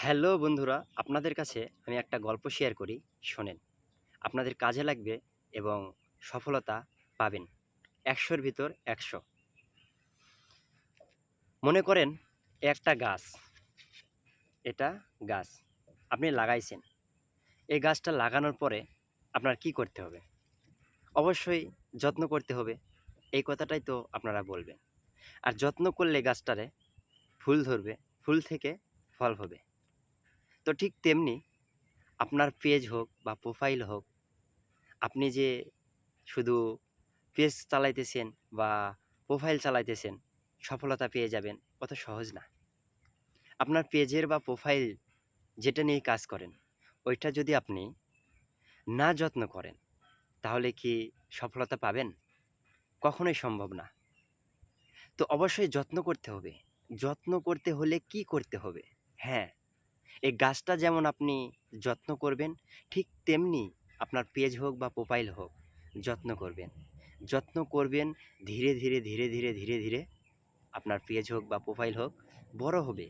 Hello বন্ধুরা, আপনাদের কাছে আমি একটা গল্প শেয়ার করি, শোনেন। আপনাদের কাজে লাগবে এবং সফলতা পাবেন। ১০০ র ভিতর ১০০। মনে করেন একটা গাছ, এটা গাছ। আপনি লাগাইছেন। এই গাছটা লাগানোর পরে আপনার কি করতে হবে? অবশ্যই যত্ন করতে হবে। এই কথাটাই তো আপনারা বলবেন। আর যত্ন করলে গাছটারে ফুল ধরবে, ফুল থেকে ফল হবে। তো ঠিক তেমনি আপনার পেজ হোক বা প্রোফাইল হোক, আপনি যে শুধু পেজ চালাইতেছেন বা প্রোফাইল চালাইতেছেন, সফলতা পেয়ে যাবেন, অত সহজ না। আপনার পেজের বা প্রোফাইল যেটা নিয়ে কাজ করেন, ওইটা যদি আপনি না যত্ন করেন, তাহলে কি সফলতা পাবেন? কখনোই সম্ভব না। তো অবশ্যই যত্ন করতে হবে। যত্ন করতে হলে কি করতে হবে? হ্যাঁ, এই গাছটা যেমন আপনি যত্ন করবেন, ঠিক তেমনি আপনার পেজ হোক বা প্রোফাইল হোক, যত্ন করবেন। যত্ন করবেন ধীরে, ধীরে, ধীরে, ধীরে, ধীরে, ধীরে আপনার পেজ হোক বা প্রোফাইল হোক বড় হবে।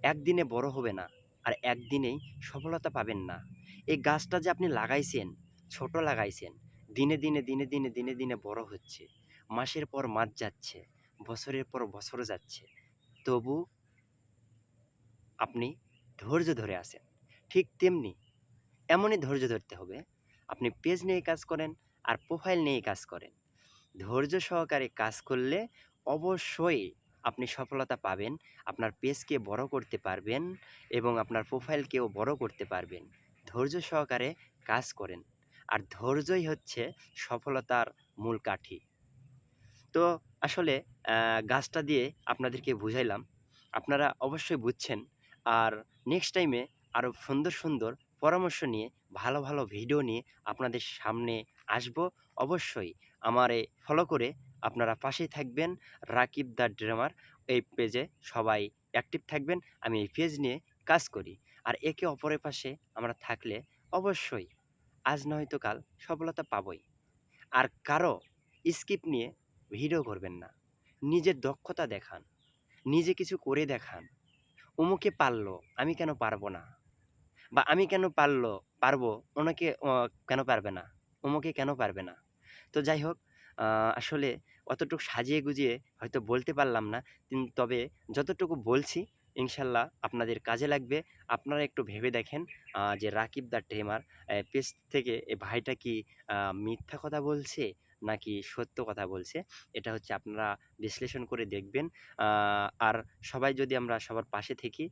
একদিনে বড় হবে না, আর একদিনেই সফলতা পাবেন না। এই গাছটা যে আপনি লাগাইছেন, ছোট লাগাইছেন, দিনে, দিনে, দিনে, দিনে, দিনে, দিনে বড় হচ্ছে। মাসের পর মাস যাচ্ছে, বছরের পর বছর যাচ্ছে। তবু আপনি ধৈর্য ধরে আছেন। ঠিক তেমনি এমনই ধৈর্য ধরতে হবে, আপনি পেজ নিয়ে কাজ করেন আর প্রোফাইল নিয়ে কাজ করেন। ধৈর্য সহকারে কাজ করলে অবশ্যই আপনি সফলতা পাবেন। আপনার পেজকে বড় করতে পারবেন এবং আপনার প্রোফাইলকেও বড় করতে পারবেন। ধৈর্য সহকারে কাজ করেন। আর ধৈর্যই হচ্ছে সফলতার মূল কাঠি। তো আসলে গাছটা দিয়ে আপনাদেরকে বুঝাইলাম। আপনারা অবশ্যই বুঝছেন। আর নেক্সট টাইমে আরও সুন্দর, সুন্দর পরামর্শ নিয়ে, ভালো, ভালো ভিডিও নিয়ে আপনাদের সামনে আসবো। অবশ্যই আমারে ফলো করে আপনারা পাশেই থাকবেন। রাকিব দ্য ড্রামার এই পেজে সবাই অ্যাক্টিভ থাকবেন। আমি এই পেজ নিয়ে কাজ করি। আর একে অপরের পাশে আমরা থাকলে অবশ্যই আজ নয়তো কাল সফলতা পাবই। আর কারো স্কিপ নিয়ে ভিডিও করবেন না। নিজের দক্ষতা দেখান, নিজে কিছু করে দেখান। অমুকে পারল, আমি কেন পারব না? বা আমি কেন পারবো, অনেকে কেন পারবে না? অমুকে কেন পারবে না? তো যাই হোক, আ আসলে অতটুকু সাজিয়ে গুজিয়ে হয়তো বলতে পারলাম না। তবে যতটুকু বলছি ইনশাআল্লাহ আপনাদের কাজে লাগবে। আপনারা একটু ভেবে দেখেন যে রাকিব দ্য ড্রিমার পেজ থেকে এ ভাইটা কি আ মিথ্যা কথা বলছে নাকি সত্য কথা বলছে? এটা হচ্ছে আপনারা বিশ্লেষণ করে দেখবেন। আ আর সবাই যদি আমরা সবার পাশে থাকি,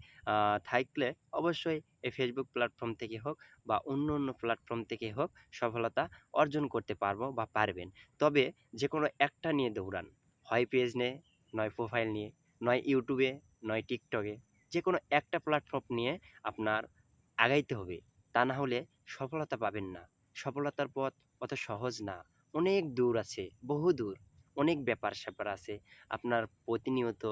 থাকলে অবশ্যই এই ফেসবুক প্ল্যাটফর্ম থেকে হোক বা অন্য, অন্য প্ল্যাটফর্ম থেকে হোক সফলতা অর্জন করতে পারবো বা পারবেন। তবে যেকোনো একটা নিয়ে দৌড়ান। হয় পেজ নিয়ে, নয় প্রোফাইল নিয়ে, নয় ইউটিউবে, নয় টিকটকে। যেকোনো একটা প্ল্যাটফর্ম নিয়ে আপনার আগাইতে হবে। তা না হলে সফলতা পাবেন না। সফলতার পথ অত সহজ না। অনেক দূর আছে, বহুদূর। অনেক ব্যাপার-স্যাপার আছে। আপনার প্রতিনিয়ত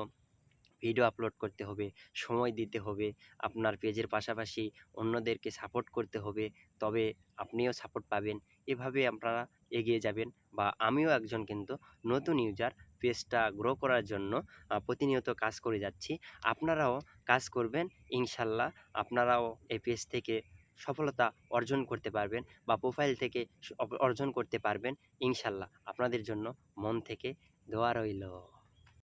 ভিডিও আপলোড করতে হবে, সময় দিতে হবে, আপনার পেজের পাশাপাশি অন্যদেরকে সাপোর্ট করতে হবে, তবে আপনিও সাপোর্ট পাবেন। এভাবে আপনারা এগিয়ে যাবেন বা আমিও একজন কিন্তু নতুন ইউজার পেজটা গ্রো করার জন্য প্রতিনিয়ত কাজ করে যাচ্ছি। আপনারাও কাজ করবেন ইনশাআল্লাহ। আপনারাও এই পেজ থেকে সফলতা অর্জন করতে পারবেন বা প্রোফাইল থেকে অর্জন করতে পারবেন ইনশাআল্লাহ। আপনাদের জন্য মন থেকে দোয়া রইল।